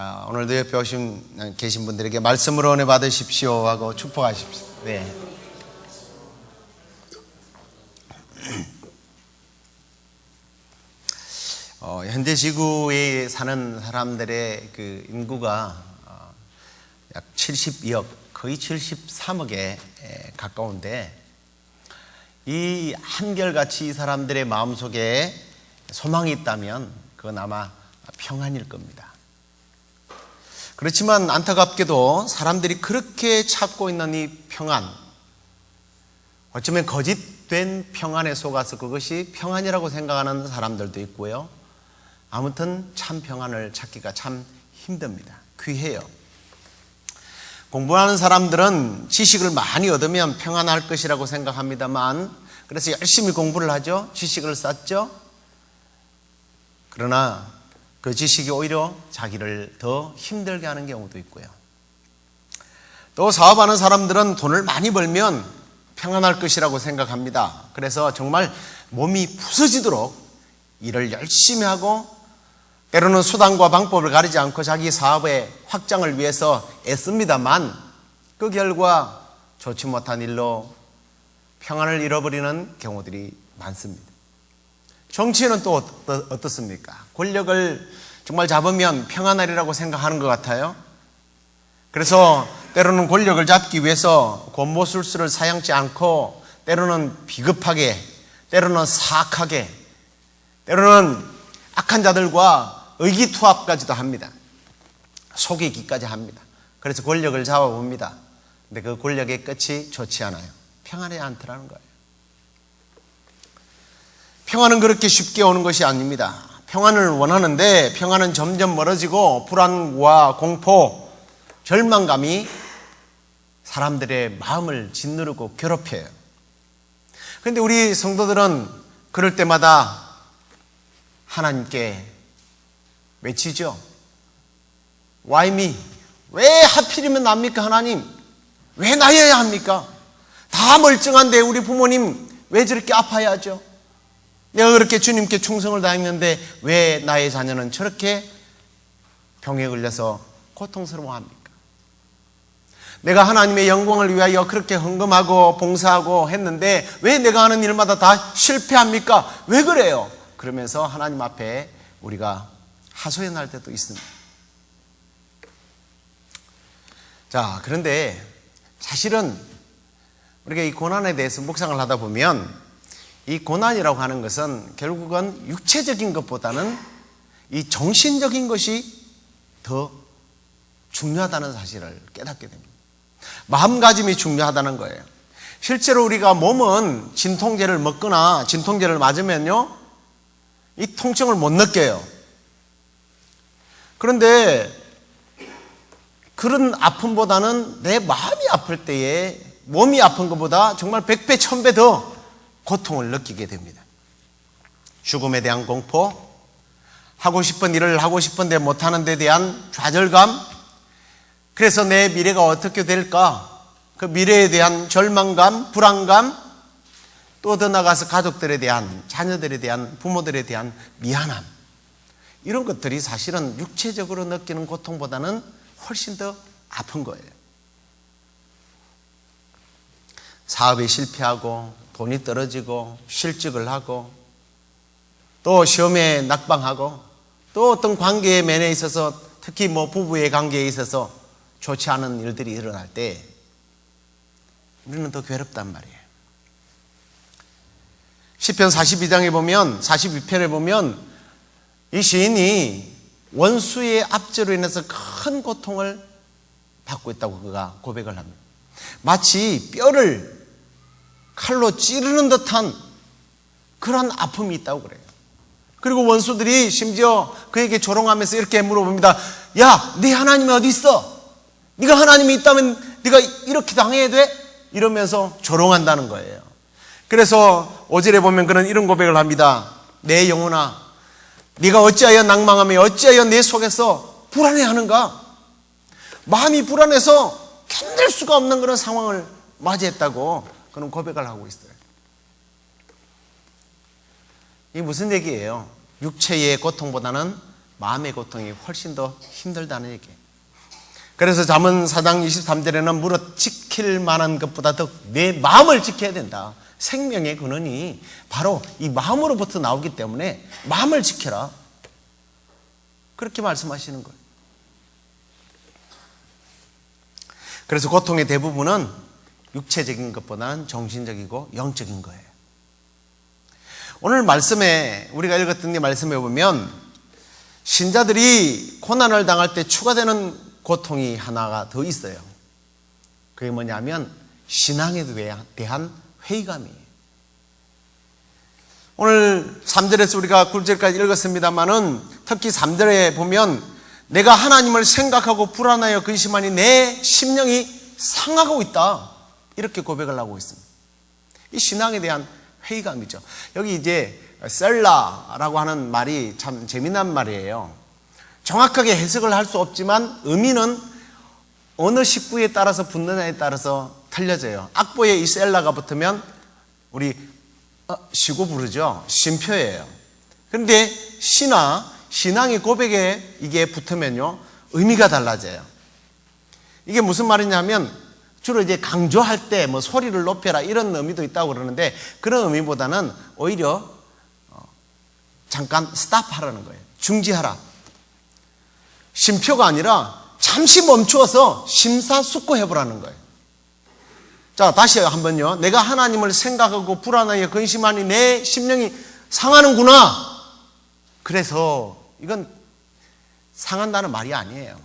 오늘도 옆에 계신 분들에게 말씀으로 은혜 받으십시오 하고 축복하십시오. 네. 현재 지구에 사는 사람들의 그 인구가 약 72억, 거의 73억에 가까운데, 이 한결같이 이 사람들의 마음속에 소망이 있다면 그건 아마 평안일 겁니다. 그렇지만 안타깝게도 사람들이 그렇게 찾고 있는 이 평안, 어쩌면 거짓된 평안에 속아서 그것이 평안이라고 생각하는 사람들도 있고요. 아무튼 참 평안을 찾기가 참 힘듭니다. 귀해요. 공부하는 사람들은 지식을 많이 얻으면 평안할 것이라고 생각합니다만, 그래서 열심히 공부를 하죠. 지식을 쌓죠. 그러나 그 지식이 오히려 자기를 더 힘들게 하는 경우도 있고요. 또 사업하는 사람들은 돈을 많이 벌면 평안할 것이라고 생각합니다. 그래서 정말 몸이 부서지도록 일을 열심히 하고, 때로는 수단과 방법을 가리지 않고 자기 사업의 확장을 위해서 애씁니다만, 그 결과 좋지 못한 일로 평안을 잃어버리는 경우들이 많습니다. 정치인은 또 어떻습니까? 권력을 정말 잡으면 평안하리라고 생각하는 것 같아요. 그래서 때로는 권력을 잡기 위해서 권모술수를 사양치 않고, 때로는 비겁하게, 때로는 사악하게, 때로는 악한 자들과 의기투합까지도 합니다. 속이기까지 합니다. 그래서 권력을 잡아봅니다. 근데 그 권력의 끝이 좋지 않아요. 평안하지 않더라는 거예요. 평안은 그렇게 쉽게 오는 것이 아닙니다. 평안을 원하는데 평안은 점점 멀어지고, 불안과 공포, 절망감이 사람들의 마음을 짓누르고 괴롭혀요. 그런데 우리 성도들은 그럴 때마다 하나님께 외치죠. Why me? 왜 하필이면 납니까, 하나님? 왜 나여야 합니까? 다 멀쩡한데 우리 부모님 왜 저렇게 아파야죠? 내가 그렇게 주님께 충성을 다했는데 왜 나의 자녀는 저렇게 병에 걸려서 고통스러워합니까? 내가 하나님의 영광을 위하여 그렇게 헌금하고 봉사하고 했는데 왜 내가 하는 일마다 다 실패합니까? 왜 그래요? 그러면서 하나님 앞에 우리가 하소연할 때도 있습니다. 자, 그런데 사실은 우리가 이 고난에 대해서 묵상을 하다 보면, 이 고난이라고 하는 것은 결국은 육체적인 것보다는 이 정신적인 것이 더 중요하다는 사실을 깨닫게 됩니다. 마음가짐이 중요하다는 거예요. 실제로 우리가 몸은 진통제를 먹거나 진통제를 맞으면요, 이 통증을 못 느껴요. 그런데 그런 아픔보다는 내 마음이 아플 때에 몸이 아픈 것보다 정말 100배, 1000배 더 고통을 느끼게 됩니다. 죽음에 대한 공포, 하고 싶은 일을 하고 싶은데 못하는 데 대한 좌절감, 그래서 내 미래가 어떻게 될까? 그 미래에 대한 절망감, 불안감, 또 더 나아가서 가족들에 대한, 자녀들에 대한, 부모들에 대한 미안함, 이런 것들이 사실은 육체적으로 느끼는 고통보다는 훨씬 더 아픈 거예요. 사업에 실패하고 돈이 떨어지고 실직을 하고, 또 시험에 낙방하고, 또 어떤 관계의 면에 있어서, 특히 부부의 관계에 있어서 좋지 않은 일들이 일어날 때 우리는 더 괴롭단 말이에요. 시편 42장에 보면, 42편에 보면 이 시인이 원수의 압제로 인해서 큰 고통을 받고 있다고 그가 고백을 합니다. 마치 뼈를 칼로 찌르는 듯한 그런 아픔이 있다고 그래요. 그리고 원수들이 심지어 그에게 조롱하면서 이렇게 물어봅니다. 야, 네 하나님이 어디 있어? 네가 하나님이 있다면 네가 이렇게 당해야 돼? 이러면서 조롱한다는 거예요. 그래서 5절에 보면 그는 이런 고백을 합니다. 내 영혼아, 네가 어찌하여 낭망하며 어찌하여 내 속에서 불안해하는가? 마음이 불안해서 견딜 수가 없는 그런 상황을 맞이했다고 그는 고백을 하고 있어요. 이게 무슨 얘기예요? 육체의 고통보다는 마음의 고통이 훨씬 더 힘들다는 얘기예요. 그래서 잠언 4장 23절에는 무릇 지킬 만한 것보다 더 내 마음을 지켜야 된다. 생명의 근원이 바로 이 마음으로부터 나오기 때문에 마음을 지켜라. 그렇게 말씀하시는 거예요. 그래서 고통의 대부분은 육체적인 것보다는 정신적이고 영적인 거예요. 오늘 말씀에 우리가 읽었던 이 말씀에 보면 신자들이 고난을 당할 때 추가되는 고통이 하나가 더 있어요. 그게 뭐냐면 신앙에 대한 회의감이에요. 오늘 3절에서 우리가 9절까지 읽었습니다만은 특히 3절에 보면 내가 하나님을 생각하고 불안하여 근심하니 내 심령이 상하고 있다. 이렇게 고백을 하고 있습니다. 이 신앙에 대한 회의감이죠. 여기 이제 셀라라고 하는 말이 참 재미난 말이에요. 정확하게 해석을 할 수 없지만 의미는 어느 식구에 따라서 붙느냐에 따라서 틀려져요. 악보에 이 셀라가 붙으면 우리 시고 부르죠. 쉼표예요. 그런데 신앙의 고백에 이게 붙으면요 의미가 달라져요. 이게 무슨 말이냐면 주로 이제 강조할 때 뭐 소리를 높여라 이런 의미도 있다고 그러는데 그런 의미보다는 오히려 잠깐 스탑하라는 거예요. 중지하라. 쉼표가 아니라 잠시 멈추어서 심사숙고해보라는 거예요. 자, 다시 한번요. 내가 하나님을 생각하고 불안하게 근심하니 내 심령이 상하는구나. 그래서 이건 상한다는 말이 아니에요.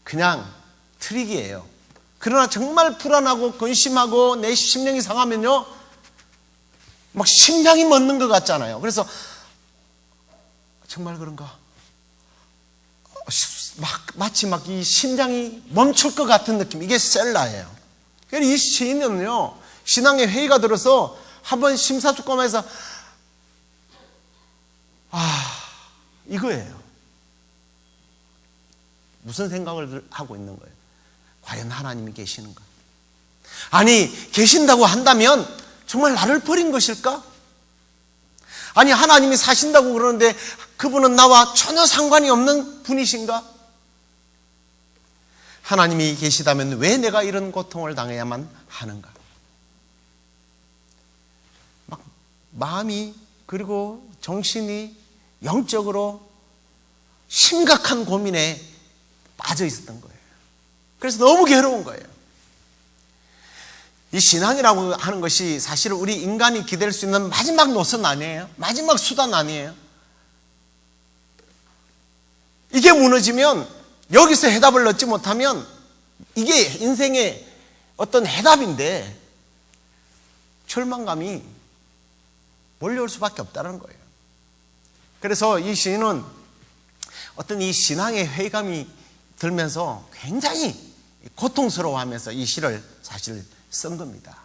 그냥 트릭이에요. 그러나 정말 불안하고 근심하고 내 심령이 상하면요 막 심장이 멎는 것 같잖아요. 그래서 정말 그런가? 마치 막 이 심장이 멈출 것 같은 느낌. 이게 셀라예요. 그래서 이 시인은요 신앙의 회의가 들어서 한번 심사숙고하면서 이거예요. 무슨 생각을 하고 있는 거예요? 과연 하나님이 계시는가? 아니 계신다고 한다면 정말 나를 버린 것일까? 아니 하나님이 사신다고 그러는데 그분은 나와 전혀 상관이 없는 분이신가? 하나님이 계시다면 왜 내가 이런 고통을 당해야만 하는가? 막 마음이 그리고 정신이 영적으로 심각한 고민에 빠져 있었던 거예요. 그래서 너무 괴로운 거예요. 이 신앙이라고 하는 것이 사실 우리 인간이 기댈 수 있는 마지막 노선 아니에요? 마지막 수단 아니에요? 이게 무너지면 여기서 해답을 얻지 못하면 이게 인생의 어떤 해답인데 절망감이 몰려올 수밖에 없다는 거예요. 그래서 이 시인은 어떤 이 신앙의 회의감이 들면서 굉장히 고통스러워하면서 이 시를 사실 쓴 겁니다.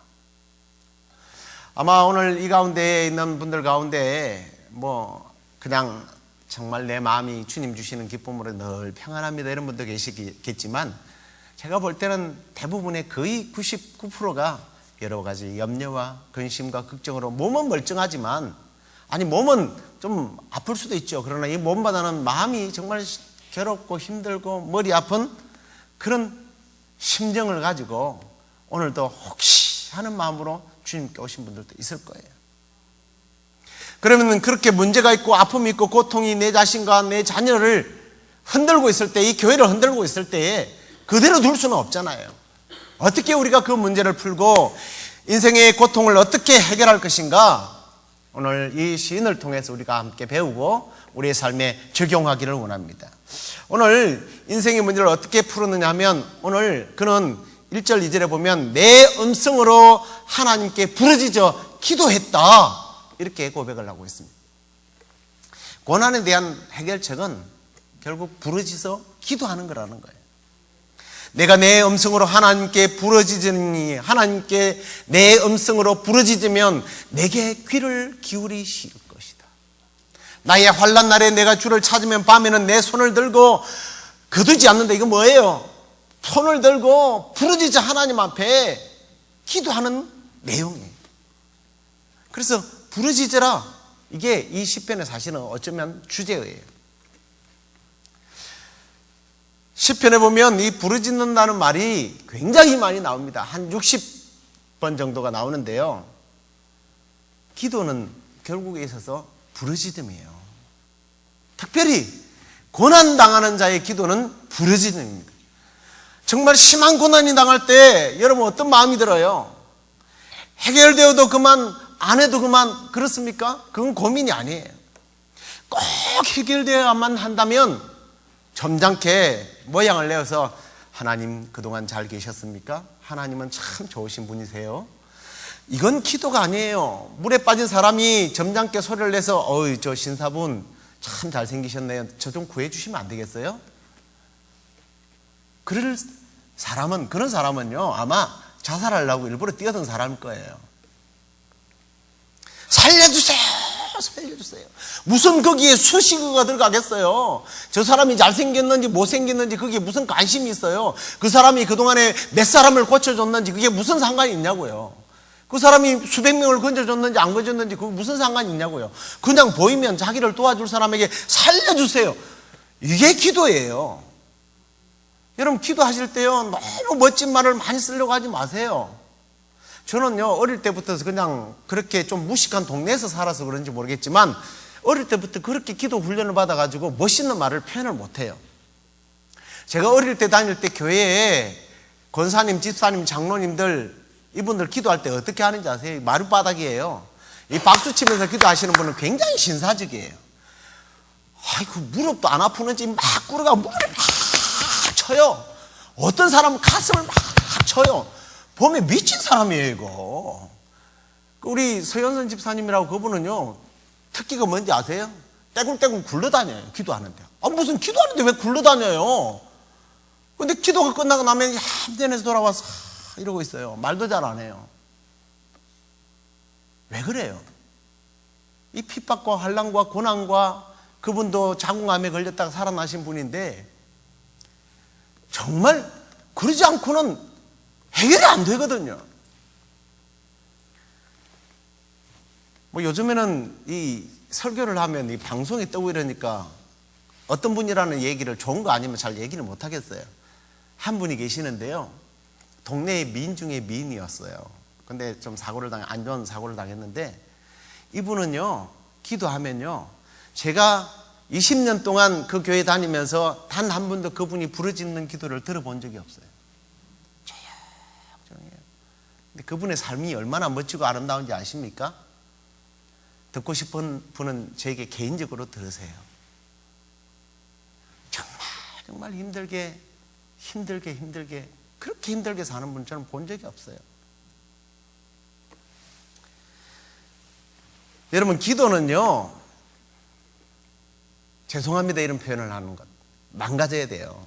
아마 오늘 이 가운데에 있는 분들 가운데 뭐 그냥 정말 내 마음이 주님 주시는 기쁨으로 늘 평안합니다 이런 분도 계시겠지만 제가 볼 때는 대부분의 거의 99%가 여러 가지 염려와 근심과 걱정으로 몸은 멀쩡하지만 몸은 좀 아플 수도 있죠. 그러나 이 몸보다는 마음이 정말 괴롭고 힘들고 머리 아픈 그런 심정을 가지고 오늘도 혹시 하는 마음으로 주님께 오신 분들도 있을 거예요. 그러면 그렇게 문제가 있고 아픔이 있고 고통이 내 자신과 내 자녀를 흔들고 있을 때, 이 교회를 흔들고 있을 때에 그대로 둘 수는 없잖아요. 어떻게 우리가 그 문제를 풀고 인생의 고통을 어떻게 해결할 것인가? 오늘 이 시인을 통해서 우리가 함께 배우고 우리의 삶에 적용하기를 원합니다. 오늘 인생의 문제를 어떻게 풀었느냐 하면 오늘 그는 1절 2절에 보면 내 음성으로 하나님께 부르짖어 기도했다 이렇게 고백을 하고 있습니다. 고난에 대한 해결책은 결국 부르짖어 기도하는 거라는 거예요. 내가 내 음성으로 하나님께 부르짖으니 하나님께 내 음성으로 부르짖으면 내게 귀를 기울이실 것이다. 나의 환난 날에 내가 주를 찾으면 밤에는 내 손을 들고 거두지 않는다. 이거 뭐예요? 손을 들고 부르짖어 하나님 앞에 기도하는 내용이에요. 그래서 부르짖으라 이게 이 시편의 사실은 어쩌면 주제예요. 시편에 보면 이 부르짖는다는 말이 굉장히 많이 나옵니다. 한 60번 정도가 나오는데요. 기도는 결국에 있어서 부르짖음이에요. 특별히 고난당하는 자의 기도는 부르짖음입니다. 정말 심한 고난이 당할 때 여러분 어떤 마음이 들어요? 해결되어도 그만, 안 해도 그만, 그렇습니까? 그건 고민이 아니에요. 꼭 해결되어야만 한다면 점잖게 모양을 내어서 하나님 그동안 잘 계셨습니까? 하나님은 참 좋으신 분이세요. 이건 기도가 아니에요. 물에 빠진 사람이 점잖게 소리를 내서 어이 저 신사분 참 잘생기셨네요. 저 좀 구해주시면 안 되겠어요? 그런 사람은요 아마 자살하려고 일부러 뛰어든 사람일 거예요. 살려주세요, 살려주세요. 무슨 거기에 수식어가 들어가겠어요? 저 사람이 잘생겼는지 못생겼는지 그게 무슨 관심이 있어요? 그 사람이 그동안에 몇 사람을 고쳐줬는지 그게 무슨 상관이 있냐고요? 그 사람이 수백 명을 건져줬는지 안 건져줬는지 그게 무슨 상관이 있냐고요? 그냥 보이면 자기를 도와줄 사람에게 살려주세요. 이게 기도예요. 여러분 기도하실 때요 너무 멋진 말을 많이 쓰려고 하지 마세요. 저는요 어릴 때부터 그냥 그렇게 좀 무식한 동네에서 살아서 그런지 모르겠지만 어릴 때부터 그렇게 기도 훈련을 받아가지고 멋있는 말을 표현을 못해요. 제가 어릴 때 다닐 때 교회에 권사님, 집사님, 장로님들 이분들 기도할 때 어떻게 하는지 아세요? 마룻바닥이에요. 이 박수 치면서 기도하시는 분은 굉장히 신사적이에요. 아이고 무릎도 안 아프는지 막 꿇어가 무릎을 막 쳐요. 어떤 사람은 가슴을 막 쳐요. 보면 미친 사람이에요 이거. 우리 서현선 집사님이라고 그분은요 특기가 뭔지 아세요? 떼굴떼굴 굴러다녀요 기도하는데. 무슨 기도하는데 왜 굴러다녀요? 근데 기도가 끝나고 나면 함전에서 돌아와서 이러고 있어요. 말도 잘 안 해요. 왜 그래요? 이 핍박과 환난과 고난과 그분도 자궁암에 걸렸다가 살아나신 분인데 정말 그러지 않고는 해결이 안 되거든요. 뭐 요즘에는 이 설교를 하면 이 방송이 뜨고 이러니까 어떤 분이라는 얘기를 좋은 거 아니면 잘 얘기를 못 하겠어요. 한 분이 계시는데요. 동네의 미인 중에 미인이었어요. 근데 좀 안 좋은 사고를 당했는데 이분은요, 기도하면요, 제가 20년 동안 그 교회 다니면서 단 한 번도 그분이 부르짖는 기도를 들어본 적이 없어요. 조용해요. 근데 그분의 삶이 얼마나 멋지고 아름다운지 아십니까? 듣고 싶은 분은 저에게 개인적으로 들으세요. 정말 힘들게 그렇게 힘들게 사는 분 저는 본 적이 없어요. 여러분 기도는요, 죄송합니다 이런 표현을 하는 것 망가져야 돼요.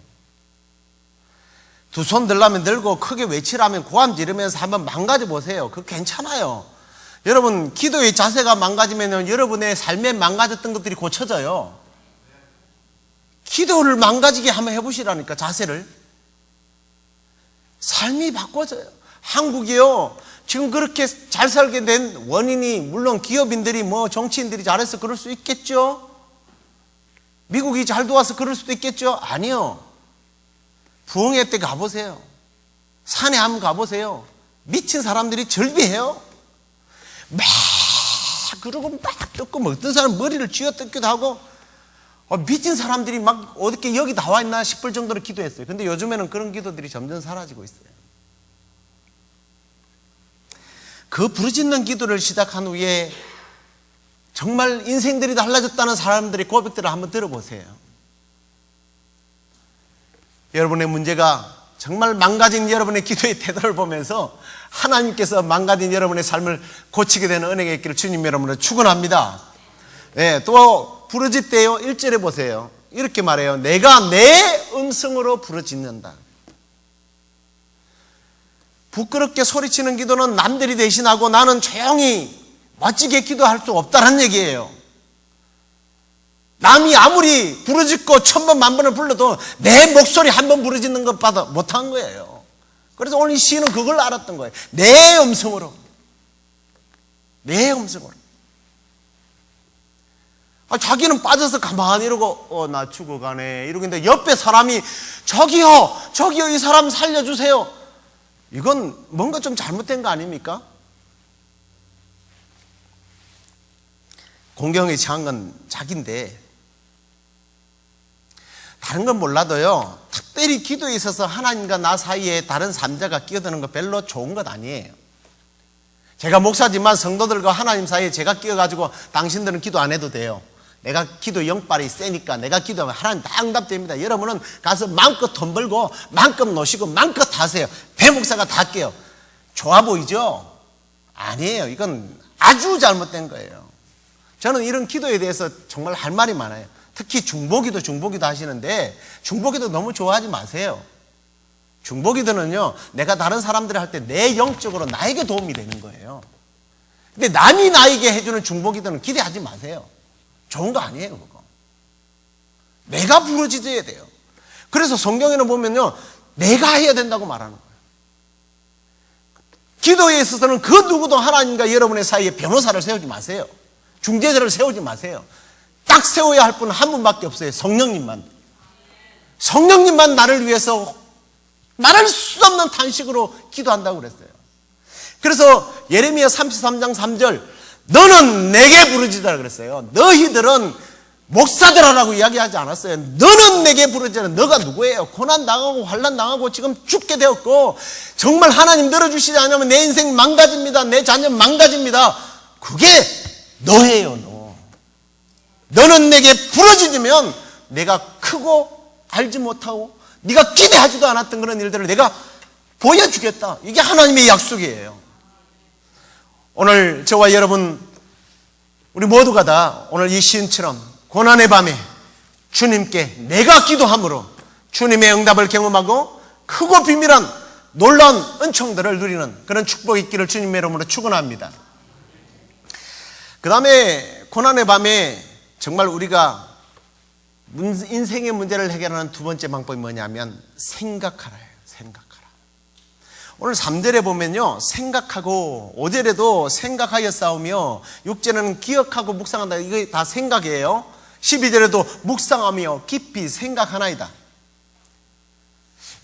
두 손 들라면 들고 크게 외치라면 고함 지르면서 한번 망가져 보세요. 그거 괜찮아요. 여러분 기도의 자세가 망가지면 여러분의 삶에 망가졌던 것들이 고쳐져요. 기도를 망가지게 한번 해보시라니까. 자세를. 삶이 바꿔져요. 한국이요 지금 그렇게 잘 살게 된 원인이 물론 기업인들이 뭐 정치인들이 잘해서 그럴 수 있겠죠. 미국이 잘 도와서 그럴 수도 있겠죠. 아니요. 부흥회 때 가보세요. 산에 한번 가보세요. 미친 사람들이 절비해요. 막 그러고 막 뜯고 뭐 어떤 사람 머리를 쥐어뜯기도 하고 미친 사람들이 막 어떻게 여기 나와 있나 싶을 정도로 기도했어요. 근데 요즘에는 그런 기도들이 점점 사라지고 있어요. 그 부르짖는 기도를 시작한 후에 정말 인생들이 달라졌다는 사람들의 고백들을 한번 들어보세요. 여러분의 문제가 정말 망가진 여러분의 기도의 태도를 보면서 하나님께서 망가진 여러분의 삶을 고치게 되는 은혜가 있기를 주님 여러분을 축원합니다. 네, 또 부르짖대요. 1절에 보세요. 이렇게 말해요. 내가 내 음성으로 부르짖는다. 부끄럽게 소리치는 기도는 남들이 대신하고 나는 조용히 멋지게 기도할 수 없다는 얘기예요. 남이 아무리 부르짖고 1000번 만번을 불러도 내 목소리 한 번 부르짖는 것보다 못한 거예요. 그래서 오늘 이 시인은 그걸 알았던 거예요. 내 음성으로. 내 음성으로. 자기는 빠져서 가만히 이러고 나 죽어가네 이러고 있는데 옆에 사람이 저기요, 이 사람 살려주세요. 이건 뭔가 좀 잘못된 거 아닙니까? 공경에 처한 건 자기인데, 다른 건 몰라도요, 특별히 기도에 있어서 하나님과 나 사이에 다른 삼자가 끼어드는 거 별로 좋은 것 아니에요. 제가 목사지만 성도들과 하나님 사이에 제가 끼어가지고 당신들은 기도 안 해도 돼요. 내가 기도 영빨이 세니까 내가 기도하면 하나님 다 응답됩니다. 여러분은 가서 마음껏 돈 벌고 마음껏 노시고 마음껏 하세요. 배 목사가 다 할게요. 좋아 보이죠? 아니에요. 이건 아주 잘못된 거예요. 저는 이런 기도에 대해서 정말 할 말이 많아요. 특히 중보기도 하시는데 중보기도 너무 좋아하지 마세요. 중보기도는요, 내가 다른 사람들이 할 때 내 영적으로 나에게 도움이 되는 거예요. 근데 남이 나에게 해주는 중보기도는 기대하지 마세요. 좋은 거 아니에요, 그거. 내가 부르짖어야 돼요. 그래서 성경에는 보면요, 내가 해야 된다고 말하는 거예요. 기도에 있어서는 그 누구도 하나님과 여러분의 사이에 변호사를 세우지 마세요. 중재자를 세우지 마세요. 딱 세워야 할 분은 한 분밖에 없어요. 성령님만. 성령님만 나를 위해서 말할 수 없는 탄식으로 기도한다고 그랬어요. 그래서 예레미야 33장 3절, 너는 내게 부르짖으라 그랬어요. 너희들은 목사들 하라고 이야기하지 않았어요. 너는 내게 부르짖으라. 너가 누구예요? 고난 당하고 환난 당하고 지금 죽게 되었고 정말 하나님 들어주시지 않으면 내 인생 망가집니다. 내 자녀 망가집니다. 그게 너예요, 너. 너는 내게 부르짖으면 내가 크고 알지 못하고 네가 기대하지도 않았던 그런 일들을 내가 보여주겠다. 이게 하나님의 약속이에요. 오늘 저와 여러분 우리 모두가 다 오늘 이 시인처럼 고난의 밤에 주님께 내가 기도함으로 주님의 응답을 경험하고 크고 비밀한 놀라운 은총들을 누리는 그런 축복이 있기를 주님의 이름으로 축원합니다. 그 다음에 고난의 밤에 정말 우리가 인생의 문제를 해결하는 두 번째 방법이 뭐냐면 생각하라예요. 생각하라. 오늘 3절에 보면요, 생각하고, 5절에도 생각하여 싸우며 6절에는 기억하고 묵상한다. 이게 다 생각이에요. 12절에도 묵상하며 깊이 생각하나이다.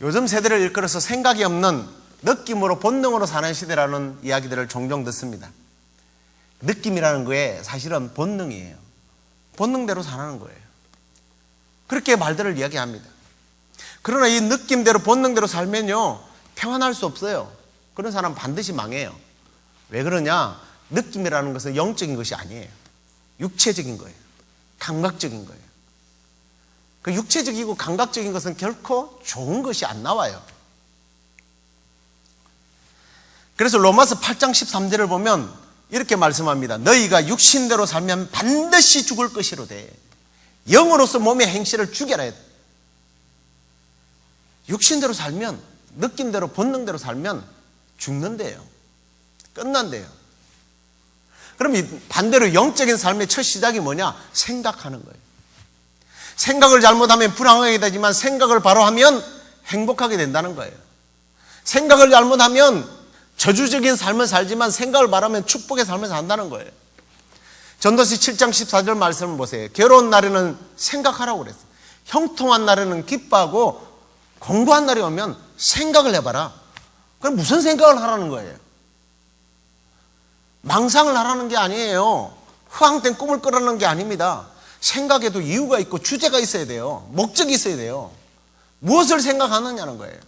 요즘 세대를 일컬어서 생각이 없는 느낌으로 본능으로 사는 시대라는 이야기들을 종종 듣습니다. 느낌이라는 거에 사실은 본능이에요. 본능대로 사는 거예요. 그렇게 말들을 이야기합니다. 그러나 이 느낌대로 본능대로 살면요, 평안할 수 없어요. 그런 사람은 반드시 망해요. 왜 그러냐? 느낌이라는 것은 영적인 것이 아니에요. 육체적인 거예요. 감각적인 거예요. 그 육체적이고 감각적인 것은 결코 좋은 것이 안 나와요. 그래서 로마서 8장 13절을 보면 이렇게 말씀합니다. 너희가 육신대로 살면 반드시 죽을 것이로되 영으로서 몸의 행실을 죽여라. 육신대로 살면, 느낌대로 본능대로 살면 죽는데요. 끝난대요. 그럼 반대로 영적인 삶의 첫 시작이 뭐냐? 생각하는 거예요. 생각을 잘못하면 불행하게 되지만 생각을 바로 하면 행복하게 된다는 거예요. 생각을 잘못하면 저주적인 삶을 살지만 생각을 바라면 축복의 삶을 산다는 거예요. 전도서 7장 14절 말씀을 보세요. 괴로운 날에는 생각하라고 그랬어요. 형통한 날에는 기뻐하고 공부한 날이 오면 생각을 해봐라. 그럼 무슨 생각을 하라는 거예요? 망상을 하라는 게 아니에요. 허황된 꿈을 꾸라는 게 아닙니다. 생각에도 이유가 있고 주제가 있어야 돼요. 목적이 있어야 돼요. 무엇을 생각하느냐는 거예요.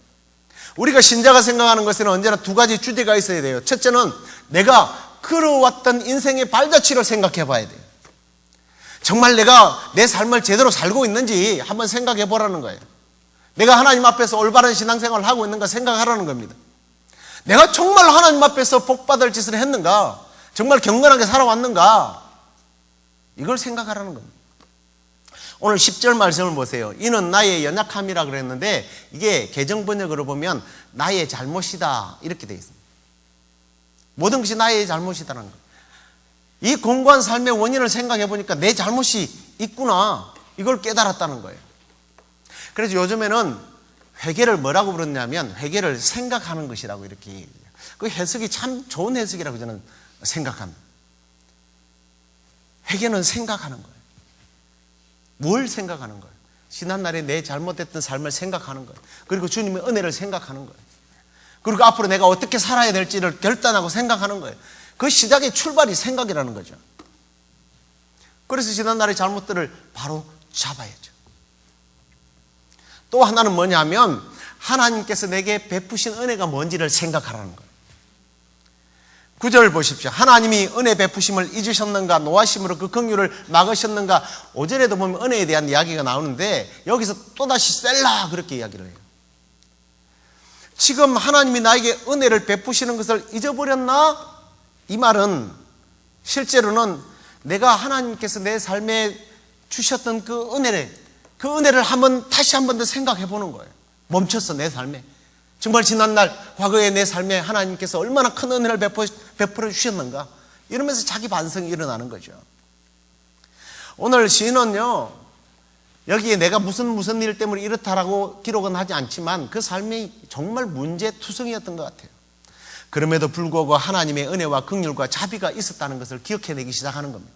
우리가 신자가 생각하는 것에는 언제나 두 가지 주제가 있어야 돼요. 첫째는 내가 걸어왔던 인생의 발자취를 생각해 봐야 돼요. 정말 내가 내 삶을 제대로 살고 있는지 한번 생각해 보라는 거예요. 내가 하나님 앞에서 올바른 신앙생활을 하고 있는가 생각하라는 겁니다. 내가 정말 하나님 앞에서 복받을 짓을 했는가, 정말 경건하게 살아왔는가, 이걸 생각하라는 겁니다. 오늘 10절 말씀을 보세요. 이는 나의 연약함이라 그랬는데 이게 개정번역으로 보면 나의 잘못이다 이렇게 되어 있습니다. 모든 것이 나의 잘못이다라는 거예요. 이 공고한 삶의 원인을 생각해 보니까 내 잘못이 있구나, 이걸 깨달았다는 거예요. 그래서 요즘에는 회개를 뭐라고 부르냐면 회개를 생각하는 것이라고 이렇게 얘기해요. 그 해석이 참 좋은 해석이라고 저는 생각합니다. 회개는 생각하는 거예요. 뭘 생각하는 거예요? 지난날에 내 잘못했던 삶을 생각하는 거예요. 그리고 주님의 은혜를 생각하는 거예요. 그리고 앞으로 내가 어떻게 살아야 될지를 결단하고 생각하는 거예요. 그 시작의 출발이 생각이라는 거죠. 그래서 지난날의 잘못들을 바로 잡아야죠. 또 하나는 뭐냐면 하나님께서 내게 베푸신 은혜가 뭔지를 생각하라는 거예요. 9절 보십시오. 하나님이 은혜 베푸심을 잊으셨는가, 노하심으로 그 긍휼을 막으셨는가. 5절에도 보면 은혜에 대한 이야기가 나오는데 여기서 또다시 셀라 그렇게 이야기를 해요. 지금 하나님이 나에게 은혜를 베푸시는 것을 잊어버렸나? 이 말은 실제로는 내가 하나님께서 내 삶에 주셨던 그 은혜를 다시 한 번 더 생각해 보는 거예요. 멈춰서 내 삶에. 정말 지난날 과거의 내 삶에 하나님께서 얼마나 큰 은혜를 베풀어 주셨는가 이러면서 자기 반성이 일어나는 거죠. 오늘 시인은요 여기에 내가 무슨 일 때문에 이렇다라고 기록은 하지 않지만 그 삶이 정말 문제투성이었던 것 같아요. 그럼에도 불구하고 하나님의 은혜와 긍휼과 자비가 있었다는 것을 기억해내기 시작하는 겁니다.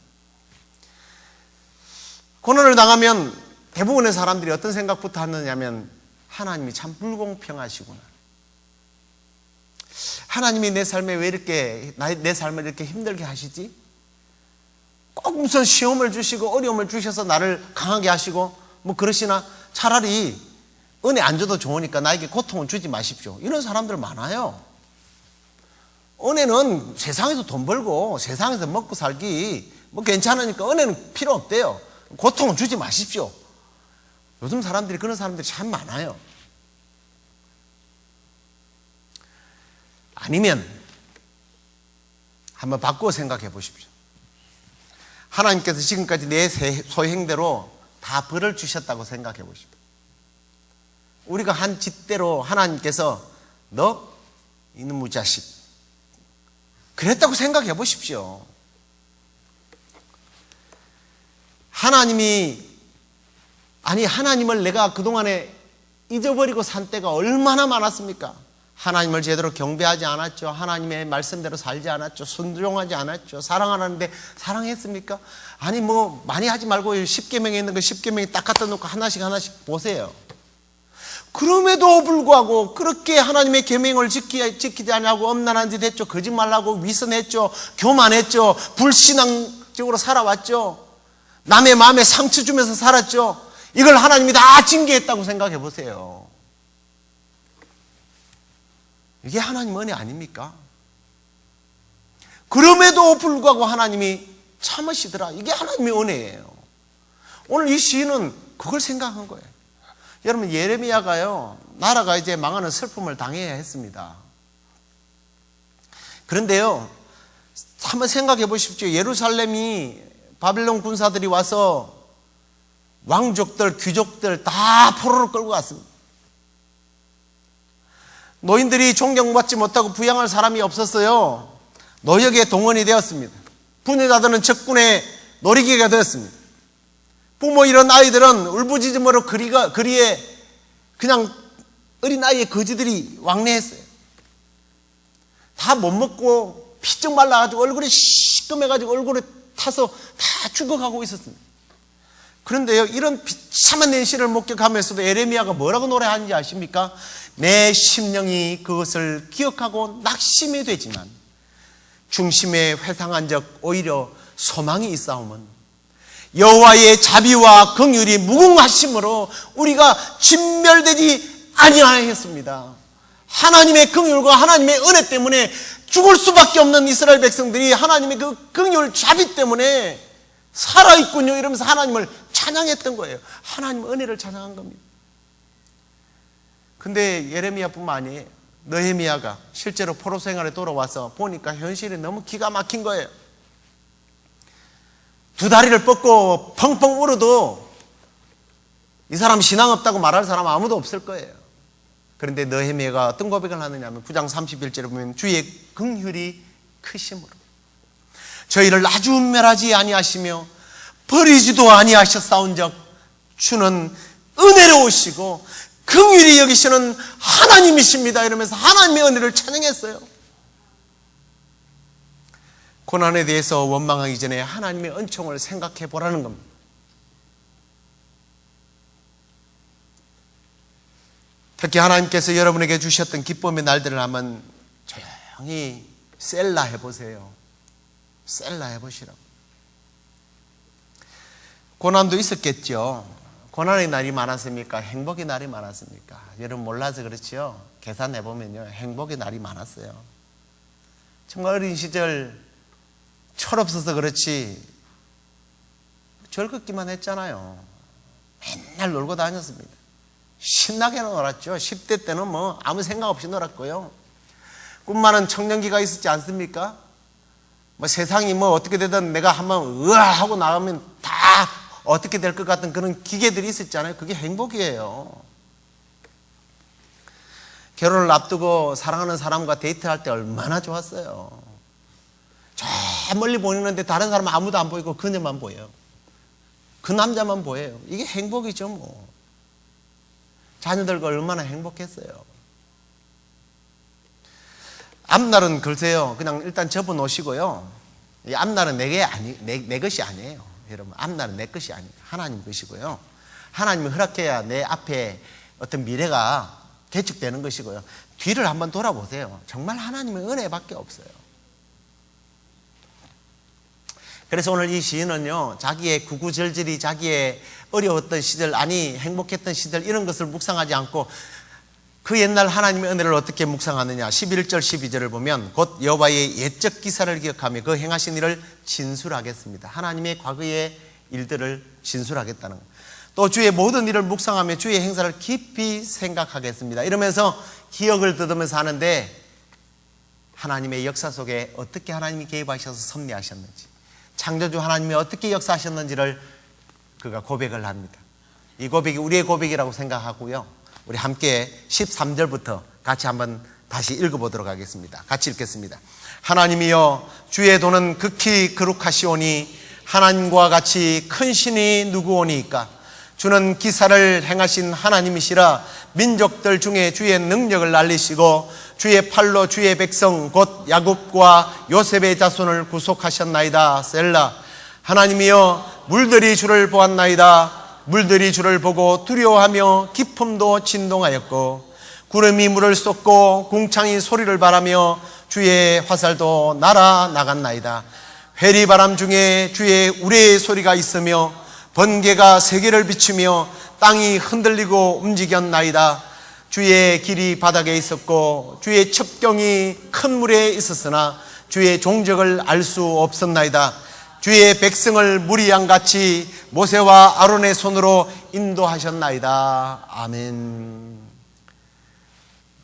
고난을 당하면 대부분의 사람들이 어떤 생각부터 하느냐면 하나님이 참 불공평하시구나. 하나님이 내 삶에 왜 이렇게 내 삶을 이렇게 힘들게 하시지? 꼭 무슨 시험을 주시고 어려움을 주셔서 나를 강하게 하시고 뭐 그러시나? 차라리 은혜 안 줘도 좋으니까 나에게 고통을 주지 마십시오. 이런 사람들 많아요. 은혜는 세상에서 돈 벌고 세상에서 먹고 살기 뭐 괜찮으니까 은혜는 필요 없대요. 고통을 주지 마십시오. 요즘 사람들이 그런 사람들이 참 많아요. 아니면 한번 바꾸어 생각해 보십시오. 하나님께서 지금까지 내 소행대로 다 벌을 주셨다고 생각해 보십시오. 우리가 한 짓대로 하나님께서 너 이놈의 자식 그랬다고 생각해 보십시오. 하나님을 내가 그동안에 잊어버리고 산 때가 얼마나 많았습니까? 하나님을 제대로 경배하지 않았죠. 하나님의 말씀대로 살지 않았죠. 순종하지 않았죠. 사랑하는데 사랑했습니까? 아니 뭐 많이 하지 말고 10계명에 있는 거 10계명에 딱 갖다 놓고 하나씩 보세요. 그럼에도 불구하고 그렇게 하나님의 계명을 지키지 않냐고 엄난한 짓 했죠. 거짓말하고 위선했죠. 교만했죠. 불신앙적으로 살아왔죠. 남의 마음에 상처 주면서 살았죠. 이걸 하나님이 다 징계했다고 생각해 보세요. 이게 하나님 은혜 아닙니까? 그럼에도 불구하고 하나님이 참으시더라. 이게 하나님의 은혜예요. 오늘 이 시인은 그걸 생각한 거예요. 여러분 예레미야가요 나라가 이제 망하는 슬픔을 당해야 했습니다. 그런데요 한번 생각해 보십시오. 예루살렘이 바빌론 군사들이 와서 왕족들, 귀족들 다 포로로 끌고 갔습니다. 노인들이 존경받지 못하고 부양할 사람이 없었어요. 노역의 동원이 되었습니다. 부녀자들은 적군의 놀이기가 되었습니다. 부모 이런 아이들은 울부짖음으로 거리에 그냥 어린아이의 거지들이 왕래했어요. 다 못 먹고 피쩍 말라가지고 얼굴이 시꺼매가지고 얼굴에 타서 다 죽어가고 있었습니다. 그런데요 이런 비참한 현실을 목격하면서도 예레미야가 뭐라고 노래하는지 아십니까? 내 심령이 그것을 기억하고 낙심이 되지만 중심에 회상한 적 오히려 소망이 있사오면 여호와의 자비와 긍휼이 무궁하심으로 우리가 진멸되지 아니하였습니다. 하나님의 긍휼과 하나님의 은혜 때문에 죽을 수밖에 없는 이스라엘 백성들이 하나님의 그 긍휼 자비 때문에 살아있군요 이러면서 하나님을 찬양했던 거예요. 하나님 은혜를 찬양한 겁니다. 근데 예레미야뿐만 아니에요. 느헤미야가 실제로 포로 생활에 돌아와서 보니까 현실이 너무 기가 막힌 거예요. 두 다리를 뻗고 펑펑 울어도 이 사람 신앙 없다고 말할 사람 아무도 없을 거예요. 그런데 느헤미야가 어떤 고백을 하느냐면 9장 31절에 보면 주의 긍휼이 크심으로 저희를 아주 멸하지 아니하시며 버리지도 아니하셨사온즉 주는 은혜로우시고 긍휼히 여기시는 하나님이십니다 이러면서 하나님의 은혜를 찬양했어요. 고난에 대해서 원망하기 전에 하나님의 은총을 생각해 보라는 겁니다. 특히 하나님께서 여러분에게 주셨던 기쁨의 날들을 한번 조용히 셀라 해보세요. 셀라 해보시라고. 고난도 있었겠죠. 고난의 날이 많았습니까? 행복의 날이 많았습니까? 여러분 몰라서 그렇지요. 계산해보면요, 행복의 날이 많았어요. 정말 어린 시절 철없어서 그렇지 즐겁기만 했잖아요. 맨날 놀고 다녔습니다. 신나게 놀았죠. 10대 때는 뭐 아무 생각 없이 놀았고요. 꿈 많은 청년기가 있었지 않습니까? 뭐 세상이 뭐 어떻게 되든 내가 한번 으아 하고 나가면 다 어떻게 될 것 같은 그런 기계들이 있었잖아요. 그게 행복이에요. 결혼을 앞두고 사랑하는 사람과 데이트할 때 얼마나 좋았어요. 저 멀리 보이는데 다른 사람은 아무도 안 보이고 그녀만 보여요. 그 남자만 보여요. 이게 행복이죠 뭐. 자녀들과 얼마나 행복했어요. 앞날은 글쎄요, 그냥 일단 접어 놓으시고요. 이 앞날은 내 것이 아니에요. 여러분, 앞날은 내 것이 아니에요. 하나님 것이고요. 하나님이 허락해야 내 앞에 어떤 미래가 개축되는 것이고요. 뒤를 한번 돌아보세요. 정말 하나님의 은혜밖에 없어요. 그래서 오늘 이 시인은요, 자기의 구구절절이 자기의 어려웠던 시절, 아니 행복했던 시절 이런 것을 묵상하지 않고 그 옛날 하나님의 은혜를 어떻게 묵상하느냐. 11절 12절을 보면 곧 여호와의 옛적 기사를 기억하며 그 행하신 일을 진술하겠습니다. 하나님의 과거의 일들을 진술하겠다는 것. 또 주의 모든 일을 묵상하며 주의 행사를 깊이 생각하겠습니다. 이러면서 기억을 더듬으면서 하는데 하나님의 역사 속에 어떻게 하나님이 개입하셔서 섭리하셨는지, 창조주 하나님이 어떻게 역사하셨는지를 그가 고백을 합니다. 이 고백이 우리의 고백이라고 생각하고요. 우리 함께 13절부터 같이 한번 다시 읽어보도록 하겠습니다. 같이 읽겠습니다. 하나님이여, 주의 도는 극히 거룩하시오니 하나님과 같이 큰 신이 누구오니까? 주는 기사를 행하신 하나님이시라. 민족들 중에 주의 능력을 알리시고 주의 팔로 주의 백성 곧 야곱과 요셉의 자손을 구속하셨나이다. 셀라. 하나님이여, 물들이 주를 보았나이다. 물들이 주를 보고 두려워하며 기품도 진동하였고 구름이 물을 쏟고 궁창이 소리를 바라며 주의 화살도 날아나갔나이다. 회리바람 중에 주의 우레의 소리가 있으며 번개가 세계를 비추며 땅이 흔들리고 움직였나이다. 주의 길이 바닥에 있었고 주의 첩경이 큰 물에 있었으나 주의 종적을 알 수 없었나이다. 주의 백성을 무리양같이 모세와 아론의 손으로 인도하셨나이다. 아멘.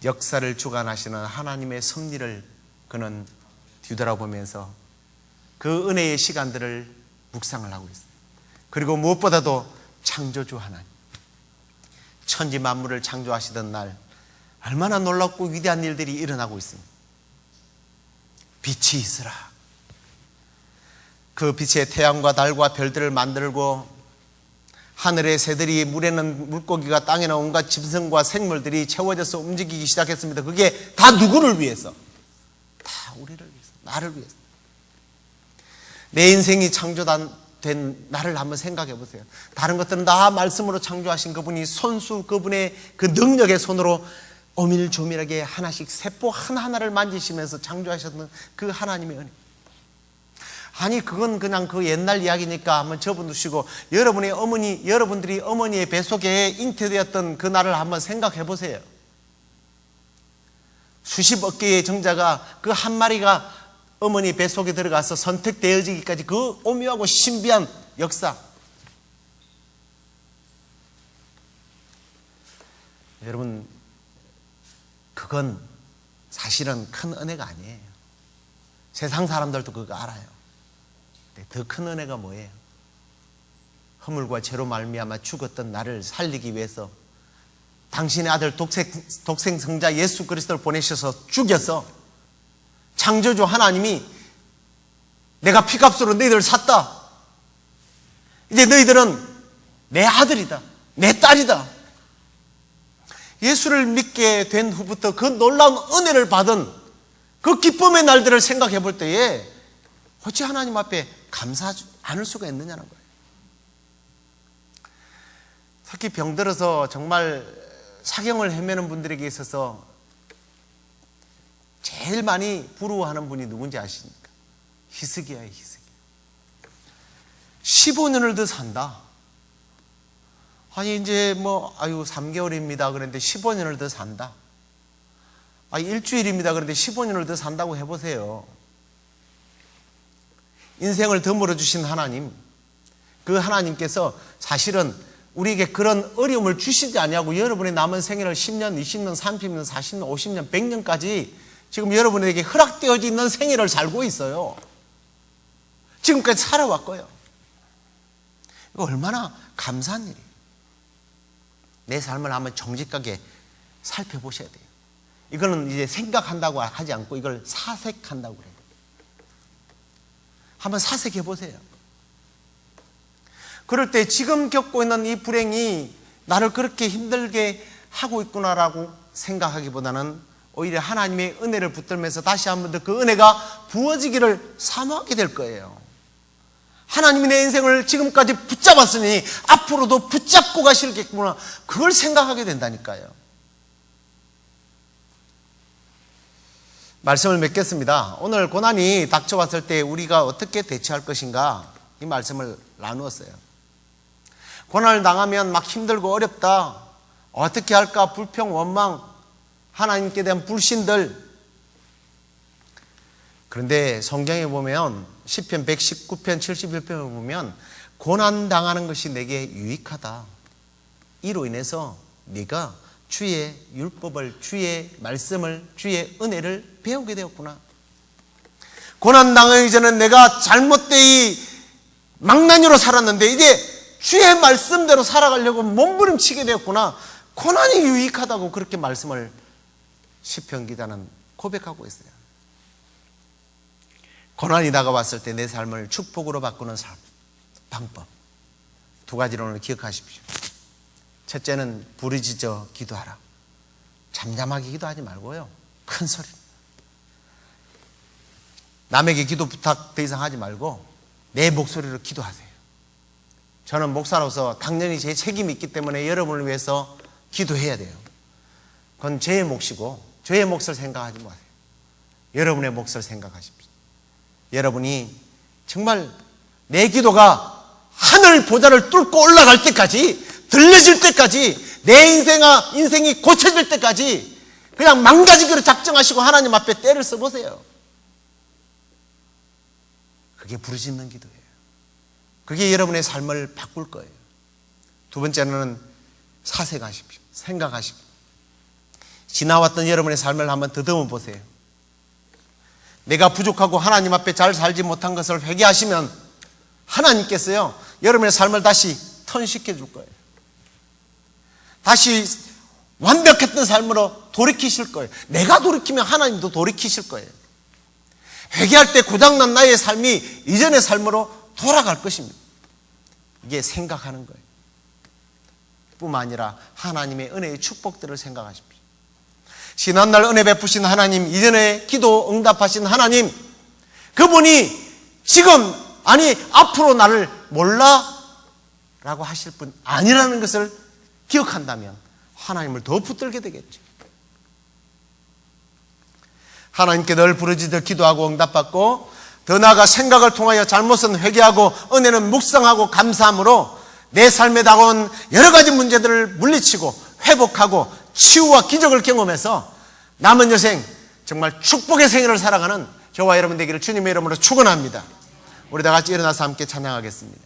역사를 주관하시는 하나님의 섭리를 그는 뒤돌아보면서 그 은혜의 시간들을 묵상을 하고 있습니다. 그리고 무엇보다도 창조주 하나님, 천지 만물을 창조하시던 날 얼마나 놀랍고 위대한 일들이 일어나고 있습니다. 빛이 있으라. 그 빛에 태양과 달과 별들을 만들고 하늘의 새들이, 물에는 물고기가, 땅에는 온갖 짐승과 생물들이 채워져서 움직이기 시작했습니다. 그게 다 누구를 위해서? 다 우리를 위해서, 나를 위해서. 내 인생이 창조된 나를 한번 생각해 보세요. 다른 것들은 다 말씀으로 창조하신 그분이 손수, 그분의 그 능력의 손으로 오밀조밀하게 하나씩 세포 하나하나를 만지시면서 창조하셨던 그 하나님의 은혜. 아니 그건 그냥 그 옛날 이야기니까 한번 접어두시고 여러분들이 어머니의 뱃속에 잉태되었던 그 날을 한번 생각해 보세요. 수십억 개의 정자가 그 한 마리가 어머니 뱃속에 들어가서 선택되어지기까지 그 오묘하고 신비한 역사. 여러분, 그건 사실은 큰 은혜가 아니에요. 세상 사람들도 그거 알아요. 더 큰 은혜가 뭐예요? 허물과 죄로 말미암아 죽었던 나를 살리기 위해서 당신의 아들 독생 성자 예수 그리스도를 보내셔서 죽여서 창조주 하나님이 내가 피값으로 너희들을 샀다. 이제 너희들은 내 아들이다. 내 딸이다. 예수를 믿게 된 후부터 그 놀라운 은혜를 받은 그 기쁨의 날들을 생각해 볼 때에 어찌 하나님 앞에 감사하지 않을 수가 있느냐는 거예요. 특히 병들어서 정말 사경을 헤매는 분들에게 있어서 제일 많이 부러워하는 분이 누군지 아십니까? 히스기야예요. 히스기야. 15년을 더 산다. 아니 이제 3개월입니다. 그런데 15년을 더 산다. 일주일입니다. 그런데 15년을 더 산다고 해보세요. 인생을 더 멀어주신 하나님, 그 하나님께서 사실은 우리에게 그런 어려움을 주시지 아니하고 여러분의 남은 생애를 10년, 20년, 30년, 40년, 50년, 100년까지 지금 여러분에게 허락되어져 있는 생애를 살고 있어요. 지금까지 살아왔고요. 이거 얼마나 감사한 일이에요. 내 삶을 한번 정직하게 살펴보셔야 돼요. 이거는 이제 생각한다고 하지 않고 이걸 사색한다고 그래요. 한번 사색해 보세요. 그럴 때 지금 겪고 있는 이 불행이 나를 그렇게 힘들게 하고 있구나라고 생각하기보다는 오히려 하나님의 은혜를 붙들면서 다시 한번 더 그 은혜가 부어지기를 사모하게 될 거예요. 하나님이 내 인생을 지금까지 붙잡았으니 앞으로도 붙잡고 가시겠구나, 그걸 생각하게 된다니까요. 말씀을 맺겠습니다. 오늘 고난이 닥쳐왔을 때 우리가 어떻게 대처할 것인가, 이 말씀을 나누었어요. 고난을 당하면 막 힘들고 어렵다, 어떻게 할까, 불평, 원망, 하나님께 대한 불신들. 그런데 성경에 보면 시편 119편 71편에 보면 고난당하는 것이 내게 유익하다. 이로 인해서 네가 주의 율법을, 주의 말씀을, 주의 은혜를 배우게 되었구나. 고난당하기 전에 내가 잘못되이 망나니로 살았는데 이제 주의 말씀대로 살아가려고 몸부림치게 되었구나. 고난이 유익하다고 그렇게 말씀을 시편 기자는 고백하고 있어요. 고난이 다가왔을 때 내 삶을 축복으로 바꾸는 방법 두 가지를 오늘 기억하십시오. 첫째는 부르짖어 기도하라. 잠잠하게 기도하지 말고요, 큰 소리. 남에게 기도 부탁 더 이상 하지 말고 내 목소리로 기도하세요. 저는 목사로서 당연히 제 책임이 있기 때문에 여러분을 위해서 기도해야 돼요. 그건 제 몫이고 저의 몫을 생각하지 마세요. 여러분의 몫을 생각하십시오. 여러분이 정말 내 기도가 하늘 보좌를 뚫고 올라갈 때까지, 들려질 때까지, 내 인생이 고쳐질 때까지 그냥 망가지기로 작정하시고 하나님 앞에 때를 써보세요. 그게 부르짖는 기도예요. 그게 여러분의 삶을 바꿀 거예요. 두 번째는 사색하십시오. 생각하십시오. 지나왔던 여러분의 삶을 한번 더듬어 보세요. 내가 부족하고 하나님 앞에 잘 살지 못한 것을 회개하시면 하나님께서요, 여러분의 삶을 다시 턴시켜 줄 거예요. 다시 완벽했던 삶으로 돌이키실 거예요. 내가 돌이키면 하나님도 돌이키실 거예요. 회개할 때 고장난 나의 삶이 이전의 삶으로 돌아갈 것입니다. 이게 생각하는 거예요. 뿐만 아니라 하나님의 은혜의 축복들을 생각하십시오. 지난날 은혜 베푸신 하나님, 이전에 기도 응답하신 하나님, 그분이 지금, 아니 앞으로 나를 몰라 라고 하실 분 아니라는 것을 기억한다면 하나님을 더 붙들게 되겠죠. 하나님께 늘 부르짖어 기도하고 응답받고, 더 나아가 생각을 통하여 잘못은 회개하고 은혜는 묵상하고 감사함으로 내 삶에 다가온 여러 가지 문제들을 물리치고 회복하고 치유와 기적을 경험해서 남은 여생 정말 축복의 생애를 살아가는 저와 여러분 되기를 주님의 이름으로 축원합니다. 우리 다 같이 일어나서 함께 찬양하겠습니다.